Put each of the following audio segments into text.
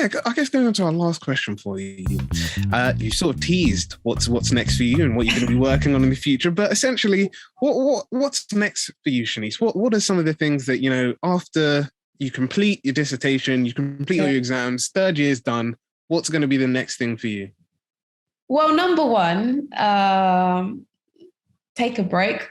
yeah, I guess going on to our last question for you. You sort of teased what's next for you and what you're going to be working on in the future, but essentially, what's next for you, Shanice? What are some of the things that, after you complete your dissertation, you complete all your exams, third year's done, what's going to be the next thing for you? Well, number one, take a break.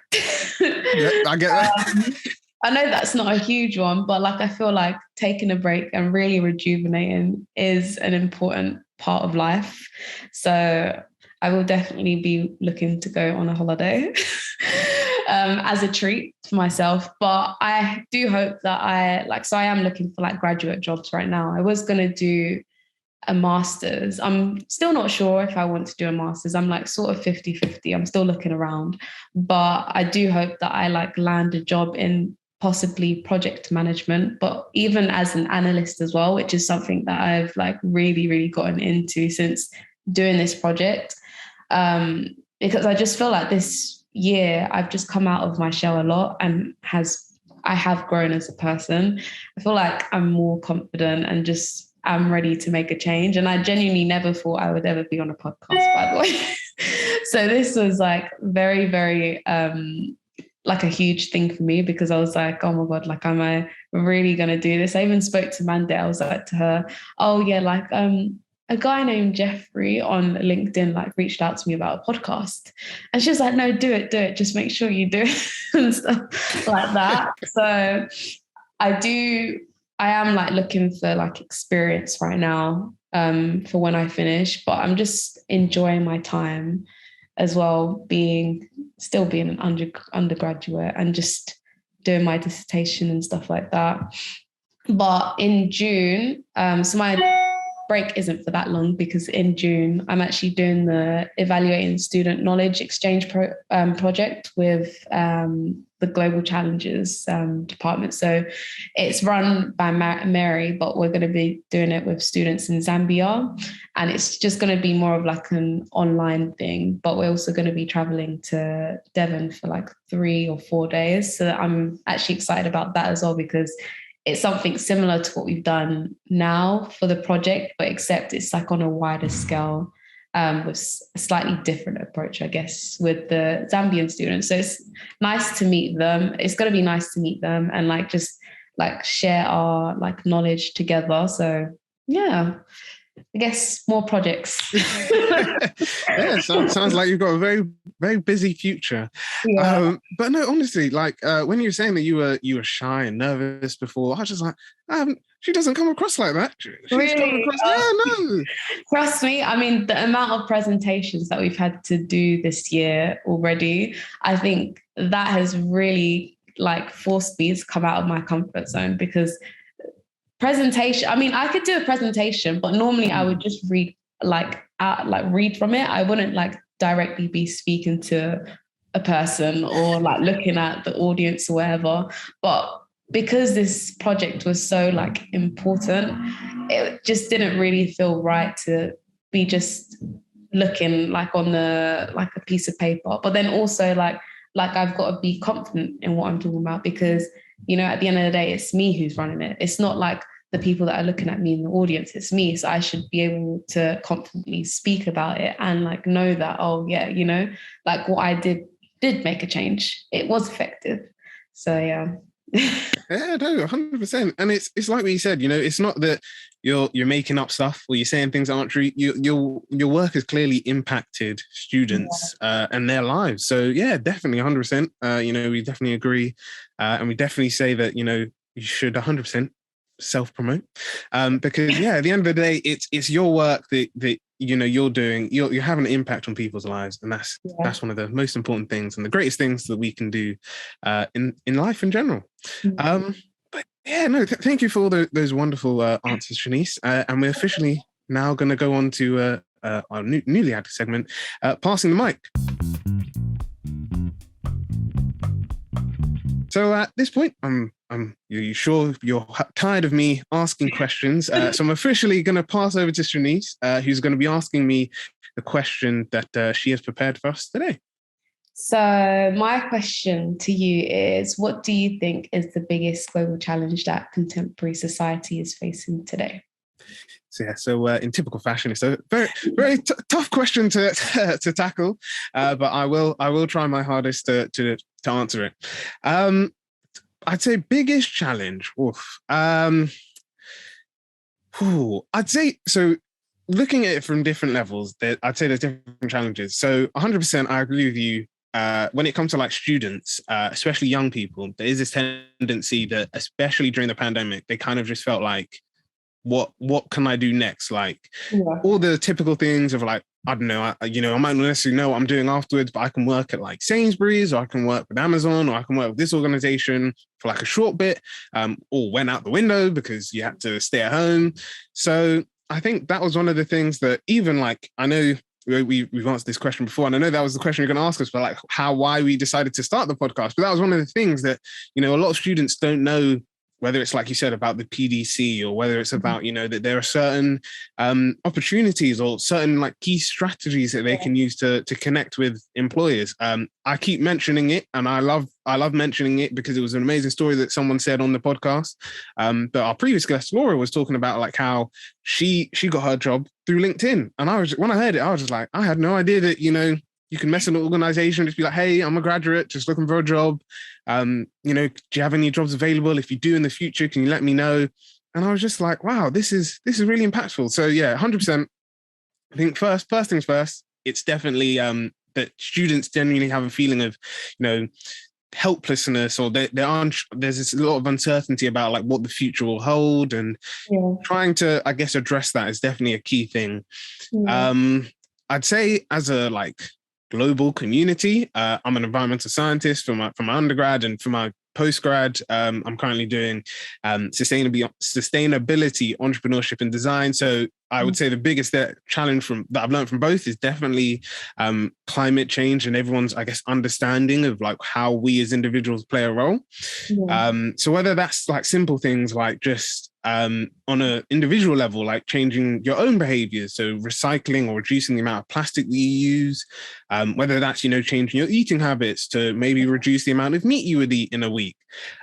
Yeah, I get that. I know that's not a huge one, but I feel like taking a break and really rejuvenating is an important part of life. So I will definitely be looking to go on a holiday as a treat for myself. But I do hope that I am looking for graduate jobs right now. I was going to do a master's. I'm still not sure if I want to do a master's. I'm sort of 50-50. I'm still looking around, but I do hope that I land a job in possibly project management, but even as an analyst as well, which is something that I've really, really gotten into since doing this project. Because I just feel like this year I've just come out of my shell a lot and I have grown as a person. I feel like I'm more confident and just I'm ready to make a change. And I genuinely never thought I would ever be on a podcast, by the way. So this was very, very a huge thing for me, because I was oh my God, am I really going to do this? I even spoke to Mande. I was to her, oh yeah, a guy named Jeffrey on LinkedIn reached out to me about a podcast. And she was no, do it. Just make sure you do it and stuff like that. So I am looking for experience right now for when I finish, but I'm just enjoying my time as well, still being an undergraduate and just doing my dissertation and stuff like that. But in June, so my break isn't for that long, because in June, I'm actually doing the Evaluating Student Knowledge Exchange project with the Global Challenges department. So it's run by Mary, but we're going to be doing it with students in Zambia. And it's just going to be more of an online thing, but we're also going to be traveling to Devon for 3 or 4 days. So I'm actually excited about that as well, because it's something similar to what we've done now for the project, but except it's on a wider scale, with a slightly different approach, I guess, with the Zambian students. So it's nice to meet them. It's going to be nice to meet them and just share our knowledge together. So yeah, I guess more projects. Yeah, sounds like you've got a very, very busy future. Yeah. But no, honestly, when you were saying that you were shy and nervous before, I was just she doesn't come across like that. She's really? Coming across, no. Trust me, I mean, the amount of presentations that we've had to do this year already, I think that has really forced me to come out of my comfort zone, because presentation, I mean, I could do a presentation, but normally I would just read read from it. I wouldn't directly be speaking to a person or looking at the audience or whatever. But because this project was so important, it just didn't really feel right to be just looking on the a piece of paper. But then also I've got to be confident in what I'm talking about, because at the end of the day, it's me who's running it. It's not the people that are looking at me in the audience, it's me. So I should be able to confidently speak about it and know that, oh yeah, what I did make a change. It was effective. So yeah. Yeah, no, 100%. And it's like what you said, it's not that you're making up stuff or you're saying things that aren't true. Your work has clearly impacted students and their lives. So yeah, definitely 100%. We definitely agree. And we definitely say that, you should 100% self-promote. Because yeah, at the end of the day, it's your work that you're doing, you're having an impact on people's lives, and that's one of the most important things and the greatest things that we can do in life in general. But yeah, no, thank you for all those wonderful answers, Shanice. And we're officially now going to go on to our newly added segment, passing the mic. So at this point, you sure you're tired of me asking questions? So I'm officially going to pass over to Shanice, who's going to be asking me the question that she has prepared for us today. So my question to you is, what do you think is the biggest global challenge that contemporary society is facing today? So in typical fashion, it's a very tough question to to tackle, but I will try my hardest to answer it. I'd say biggest challenge. Oof. I'd say so. Looking at it from different levels, I'd say there's different challenges. So 100%, I agree with you. When it comes to like students, especially young people, there is this tendency that, especially during the pandemic, they kind of just felt like, what can I do next? Like all the typical things of like, I don't know, I might not necessarily know what I'm doing afterwards, but I can work at like Sainsbury's, or I can work with Amazon, or I can work with this organization for like a short bit, or went out the window because you had to stay at home. So I think that was one of the things that, even like, I know we've answered this question before, and I know that was the question you're going to ask us, but like why we decided to start the podcast. But that was one of the things that, a lot of students don't know, whether it's like you said about the PDC, or whether it's about, that there are certain opportunities or certain like key strategies that they can use to connect with employers. I keep mentioning it, and I love mentioning it because it was an amazing story that someone said on the podcast. But our previous guest, Laura, was talking about like how she got her job through LinkedIn. And when I heard it, I was just like, I had no idea that, you can mess in an organization, just be like, hey, I'm a graduate, just looking for a job. Do you have any jobs available? If you do in the future, can you let me know? And I was just like, wow, this is really impactful. So yeah, 100%. I think first things first, it's definitely that students genuinely have a feeling of, helplessness, or there's this lot of uncertainty about like what the future will hold, and trying to, I guess, address that is definitely a key thing. I'd say as a like global community, I'm an environmental scientist for my undergrad, and for my postgrad, I'm currently doing sustainability, entrepreneurship, and design. So I would say the biggest challenge that I've learned from both is definitely climate change, and everyone's, I guess, understanding of like how we as individuals play a role. So whether that's like simple things like just on an individual level, like changing your own behaviors, so recycling or reducing the amount of plastic that you use, whether that's, changing your eating habits to maybe reduce the amount of meat you would eat in a week.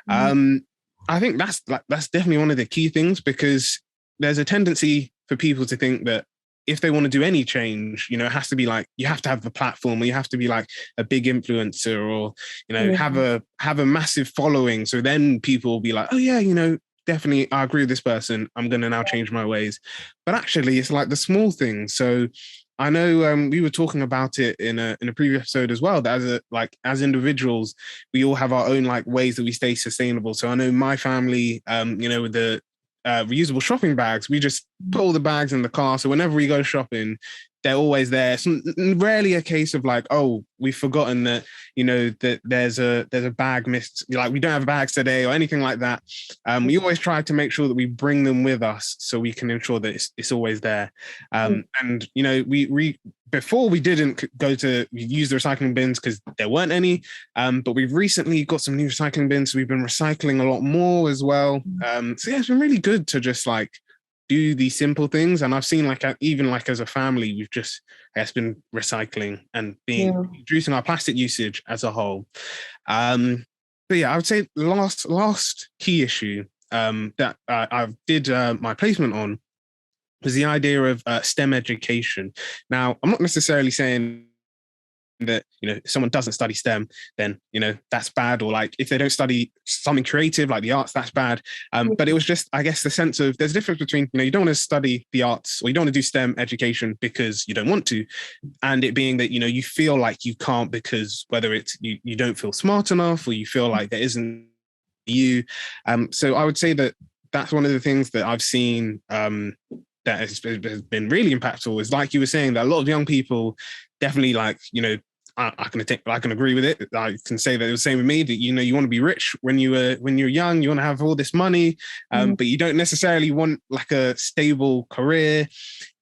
I think that's definitely one of the key things, because there's a tendency for people to think that if they want to do any change, it has to be like, you have to have the platform, or you have to be like a big influencer, or, have a massive following. So then people will be like, oh yeah, definitely, I agree with this person, I'm going to now change my ways. But actually, it's like the small things. So I know we were talking about it in a previous episode as well, that as individuals, we all have our own like ways that we stay sustainable. So I know my family, with the reusable shopping bags, we just put all the bags in the car. So whenever we go shopping, they're always there. It's rarely a case of like, oh, we've forgotten that, that there's a bag missed, like we don't have bags today or anything like that. We always try to make sure that we bring them with us so we can ensure that it's always there. And, we before we didn't go to use the recycling bins because there weren't any, but we've recently got some new recycling bins. So we've been recycling a lot more as well. So yeah, it's been really good to just like do these simple things. And I've seen like, even like as a family, we've just, I guess, been recycling and reducing our plastic usage as a whole. But yeah, I would say last key issue that I did my placement on was the idea of STEM education. Now, I'm not necessarily saying that, if someone doesn't study STEM, then, that's bad, or like if they don't study something creative like the arts, that's bad. But it was just, I guess, the sense of there's a difference between, you don't want to study the arts, or you don't want to do STEM education because you don't want to, and it being that, you feel like you can't because whether it's you don't feel smart enough, or you feel like there isn't you. So I would say that that's one of the things that I've seen that has been really impactful, is like you were saying, that a lot of young people definitely like, I can agree with it. I can say that it was the same with me, that, you want to be rich when you're young, you want to have all this money, but you don't necessarily want like a stable career.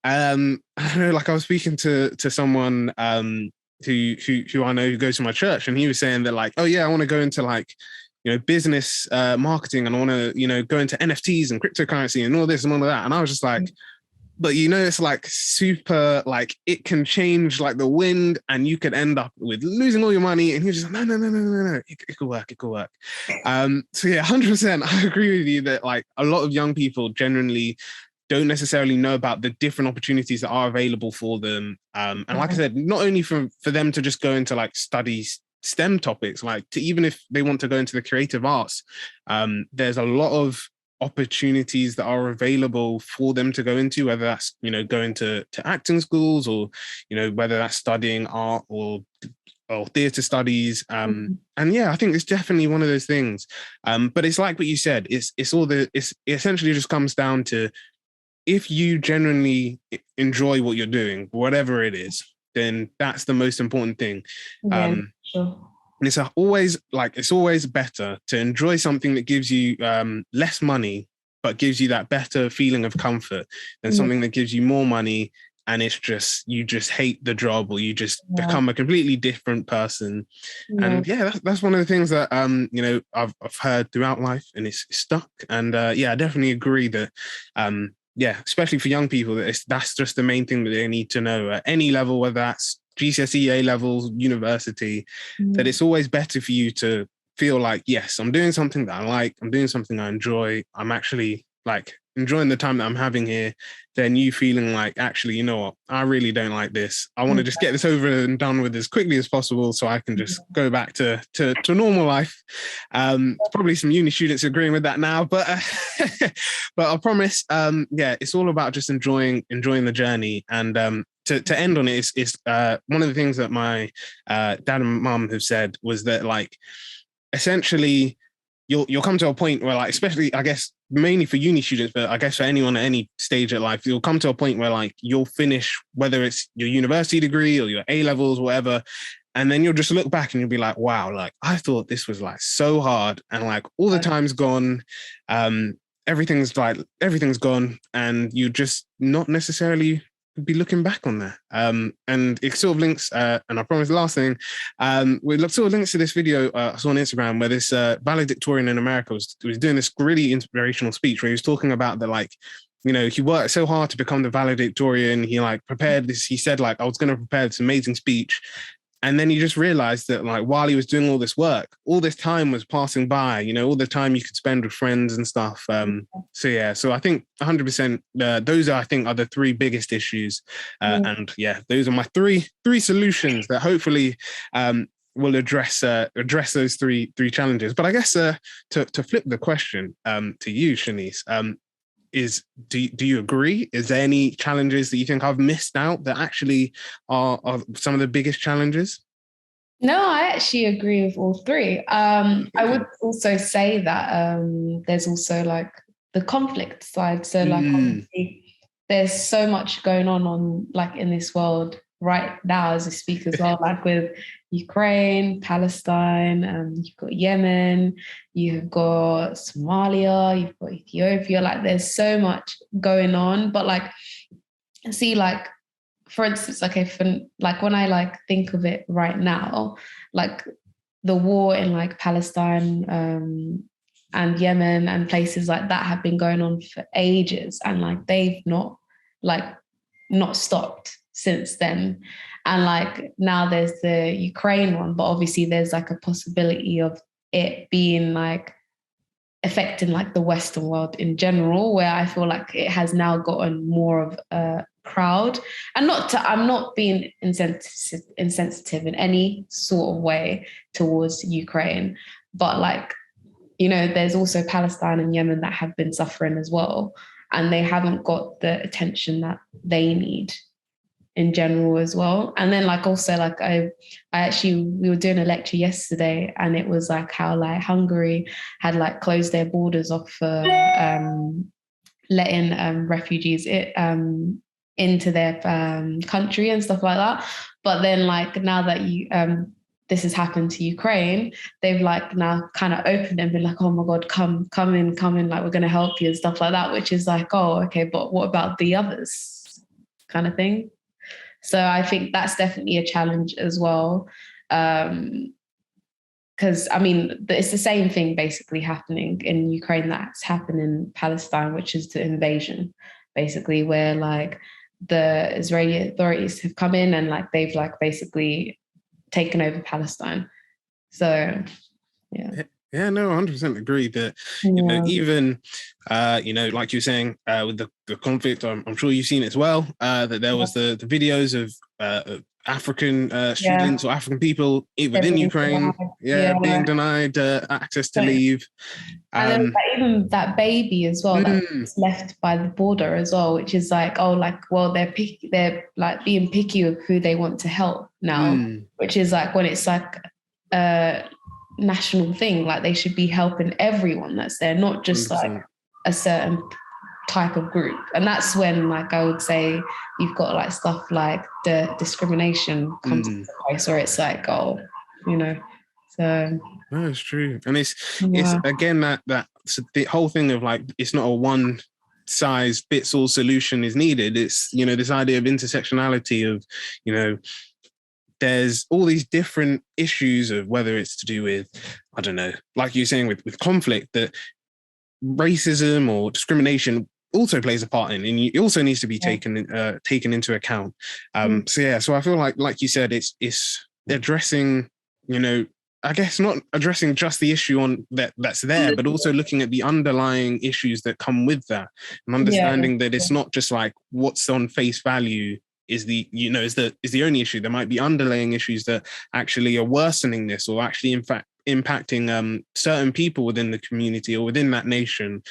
I don't know, like I was speaking to someone who I know who goes to my church, and he was saying that like, oh yeah, I want to go into like, business marketing, and I want to, go into NFTs and cryptocurrency and all this and all of that. And I was just like, but it's like super, like it can change like the wind, and you could end up with losing all your money. And he was just like, no, it could work. So yeah, 100%, I agree with you that like a lot of young people generally don't necessarily know about the different opportunities that are available for them. And like I said, not only for them to just go into like study STEM topics, like to even if they want to go into the creative arts, there's a lot of opportunities that are available for them to go into, whether that's, you know, going to acting schools, or, you know, whether that's studying art or theatre studies. And yeah, I think it's definitely one of those things. But it's like what you said, it essentially just comes down to, if you genuinely enjoy what you're doing, whatever it is, then that's the most important thing. Sure. And it's always better to enjoy something that gives you less money, but gives you that better feeling of comfort, than something that gives you more money and you just hate the job, or you just become a completely different person. And yeah, that's one of the things that you know, I've heard throughout life, and it's stuck. And yeah, I definitely agree that yeah, especially for young people, that's just the main thing that they need to know at any level, whether that's GCSE, A levels, university, that it's always better for you to feel like, yes, I'm doing something that I like, I'm doing something I enjoy, I'm actually like enjoying the time that I'm having here, than you feeling like, actually, you know what, I really don't like this. I want to just get this over and done with as quickly as possible so I can just go back to normal life. Probably some uni students agreeing with that now, but but I promise, yeah, it's all about just enjoying the journey. And to end on it, is one of the things that my dad and mum have said was that, like, essentially, you'll come to a point where, like, especially, I guess, mainly for uni students, but I guess for anyone at any stage of life, you'll come to a point where, like, you'll finish, whether it's your university degree or your A levels, whatever, and then you'll just look back and you'll be like, wow, like, I thought this was like so hard, and like all the time's gone, everything's gone, and you just not necessarily be looking back on that. And it sort of links, and I promise the last thing, we sort of links to this video I saw on Instagram, where this valedictorian in America was doing this really inspirational speech where he was talking about that, like, you know, he worked so hard to become the valedictorian. He like prepared this, he said, like, I was going to prepare this amazing speech. And then he just realized that, like, while he was doing all this work, all this time was passing by, you know, all the time you could spend with friends and stuff. So yeah, so I think 100%, those are, I think, are the three biggest issues. And yeah, those are my three solutions that hopefully will address those three challenges. But I guess to flip the question to you, Shanice, is do you agree? Is there any challenges that you think I've missed out that actually are some of the biggest challenges? No, I actually agree with all three. I would also say that there's also like the conflict side. So like obviously there's so much going on like in this world right now as we speak as well, like with Ukraine, Palestine, you've got Yemen, you've got Somalia, you've got Ethiopia. Like there's so much going on. But like, see, like, for instance, okay, for like when I like think of it right now, like the war in like Palestine and Yemen and places like that have been going on for ages, and like they've not stopped since then. And like now there's the Ukraine one, but obviously there's like a possibility of it being like affecting like the Western world in general, where I feel like it has now gotten more of a crowd. And I'm not being insensitive in any sort of way towards Ukraine, but like, you know, there's also Palestine and Yemen that have been suffering as well, and they haven't got the attention that they need in general as well. And then like also like I actually, we were doing a lecture yesterday, and it was like how like Hungary had like closed their borders off for letting refugees into their country and stuff like that. But then like now that this has happened to Ukraine, they've like now kind of opened and been like, oh my God, come in, like we're going to help you and stuff like that, which is like, oh, okay, but what about the others kind of thing? So I think that's definitely a challenge as well. Because I mean, it's the same thing basically happening in Ukraine that's happened in Palestine, which is the invasion, basically, where like the Israeli authorities have come in and like they've like basically taken over Palestine. So yeah. Yeah, no, 100% agree that, Yeah. even, like you were saying, with the conflict, I'm sure you've seen it as well, that there was the videos of African Yeah. students or African people They're within being Ukraine, denied. yeah, being Yeah. denied access to But leave. and there was Um, even that baby as well that mm, was left by the border as well, which is like, oh, like, well, they're like being picky of who they want to help now, mm, which is like when it's like a national thing, like they should be helping everyone that's there, not just like 100%. a certain type of group. And that's when, like, I would say you've got like stuff like the discrimination comes into Mm. place, where it's like, oh, you know, so No, it's true, and it's yeah. again that so the whole thing of like it's not a one size fits all solution is needed. It's this idea of intersectionality of you know there's all these different issues of whether it's to do with I don't know, like you're saying with conflict, that racism or discrimination also plays a part in, and it also needs to be Yeah. taken into account. Mm. So yeah, so I feel like you said, it's addressing, I guess not addressing just the issue on that's there, but also looking at the underlying issues that come with that, and Yeah. understanding that it's not just like what's on face value is the only issue. There might be underlying issues that actually are worsening this, or actually in fact impacting certain people within the community or within that nation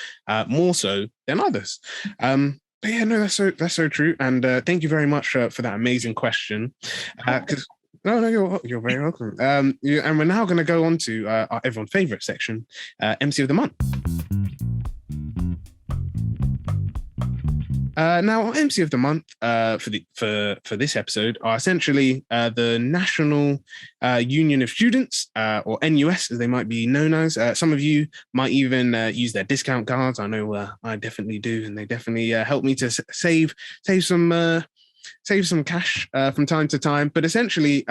more so than others. But yeah, no, that's so true. And thank you very much for that amazing question. Because no, you're very welcome. And we're now going to go on to our everyone's favorite section, MC of the Month. Now, our MC of the Month for this episode are essentially the National Union of Students, or NUS as they might be known as. Some of you might even use their discount cards. I know I definitely do, and they definitely help me to save some cash from time to time. But essentially,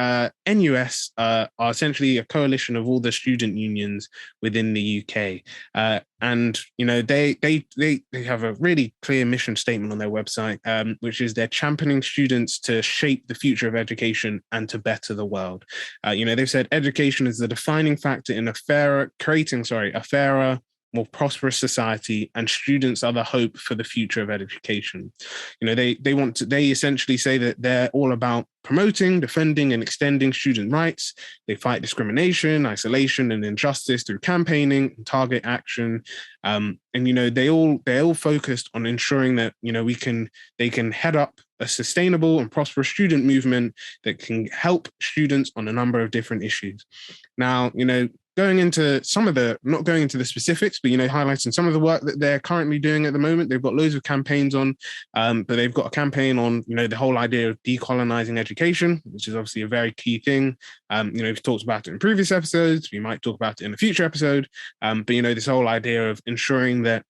NUS are essentially a coalition of all the student unions within the UK. And they have a really clear mission statement on their website, which is they're championing students to shape the future of education and to better the world. They've said education is the defining factor in creating a fairer, more prosperous society, and students are the hope for the future of education. They essentially say that they're all about promoting, defending, and extending student rights. They fight discrimination, isolation, and injustice through campaigning and target action. And they're all focused on ensuring that they can head up a sustainable and prosperous student movement that can help students on a number of different issues. Now, going into not going into the specifics, but highlighting some of the work that they're currently doing at the moment. They've got loads of campaigns on, but they've got a campaign on the whole idea of decolonizing education, which is obviously a very key thing. We've talked about it in previous episodes. We might talk about it in a future episode. But this whole idea of ensuring that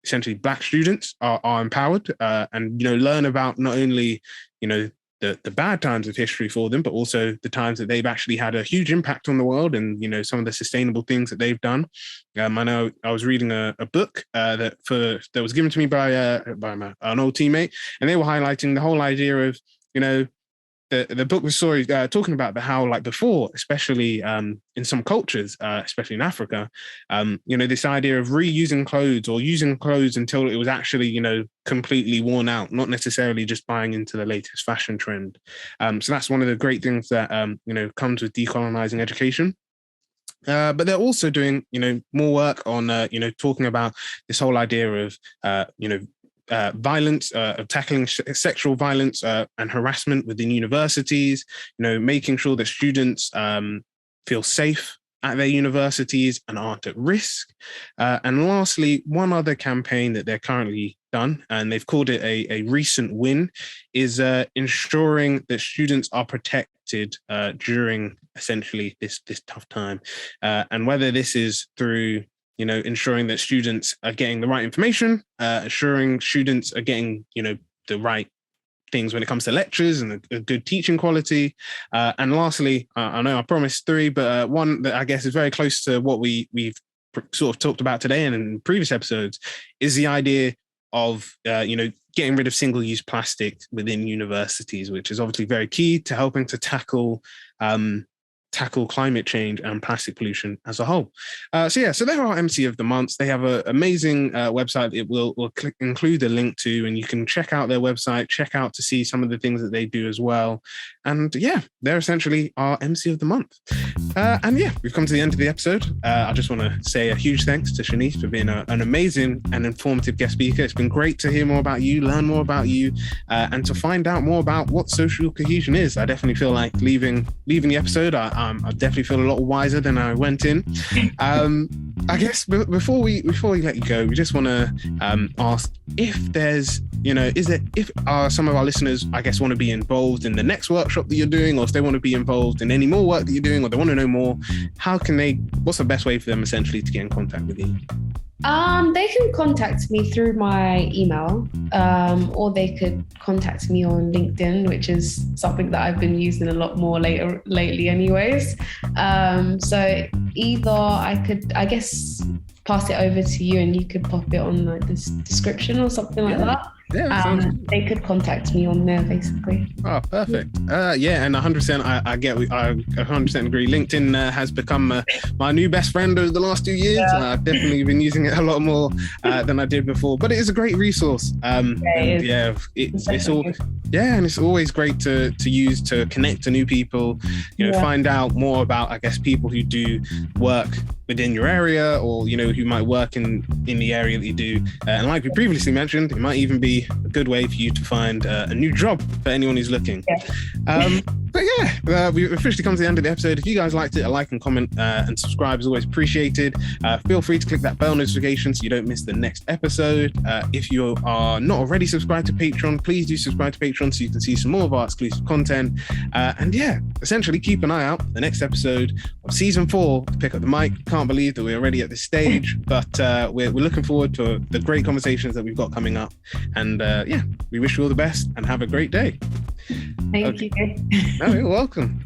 essentially Black students are empowered and learn about not only the bad times of history for them, but also the times that they've actually had a huge impact on the world, and some of the sustainable things that they've done. I know I was reading a book that was given to me by an old teammate, and they were highlighting the whole idea of the book was talking about how, like, before, especially in some cultures, especially in Africa, this idea of reusing clothes or using clothes until it was actually completely worn out, not necessarily just buying into the latest fashion trend. So that's one of the great things that comes with decolonizing education. But they're also doing, more work on, talking about this whole idea of, violence, of tackling sexual violence and harassment within universities, making sure that students feel safe at their universities and aren't at risk. And lastly, one other campaign that they're currently done, and they've called it a recent win, is ensuring that students are protected during essentially this tough time. And whether this is through ensuring that students are getting the right information, assuring students are getting, the right things when it comes to lectures and a good teaching quality. And lastly, I know I promised three, but one that I guess is very close to what we've sort of talked about today and in previous episodes is the idea of, getting rid of single-use plastic within universities, which is obviously very key to helping to tackle tackle climate change and plastic pollution as a whole. So there are MC of the Months. They have an amazing website. It will include a link to, and you can check out their website, check out to see some of the things that they do as well. And yeah, they're essentially our MC of the Month. And yeah, we've come to the end of the episode. I just want to say a huge thanks to Shanice for being an amazing and informative guest speaker. It's been great to hear more about you, learn more about you, and to find out more about what social cohesion is. I definitely feel like leaving the episode, I definitely feel a lot wiser than I went in. I guess before we let you go, we just want to ask if there's, if some of our listeners, I guess, want to be involved in the next workshop that you're doing, or if they want to be involved in any more work that you're doing, or they want to know more, what's the best way for them essentially to get in contact with you? They can contact me through my email, or they could contact me on LinkedIn, which is something that I've been using a lot more lately anyways. So either I could, I guess, pass it over to you and you could pop it on like this description or something like that. Yeah, they could contact me on there basically. Oh, perfect. Yeah, and 100%, I 100% agree. LinkedIn has become my new best friend over the last 2 years. Yeah. I've definitely been using it a lot more than I did before, but it is a great resource. It's all. Yeah, and it's always great to use to connect to new people, find out more about, I guess, people who do work within your area, or, who might work in the area that you do. And like we previously mentioned, it might even be a good way for you to find a new job for anyone who's looking. Yeah. But yeah, we've officially come to the end of the episode. If you guys liked it, a like and comment and subscribe is always appreciated. Feel free to click that bell notification so you don't miss the next episode. If you are not already subscribed to Patreon, please do subscribe to Patreon so you can see some more of our exclusive content. And yeah, essentially keep an eye out for the next episode of season 4 to Pick Up the Mic. Can't believe that we're already at this stage, but we're looking forward to the great conversations that we've got coming up. And yeah, we wish you all the best and have a great day. Thank you. No, you're welcome.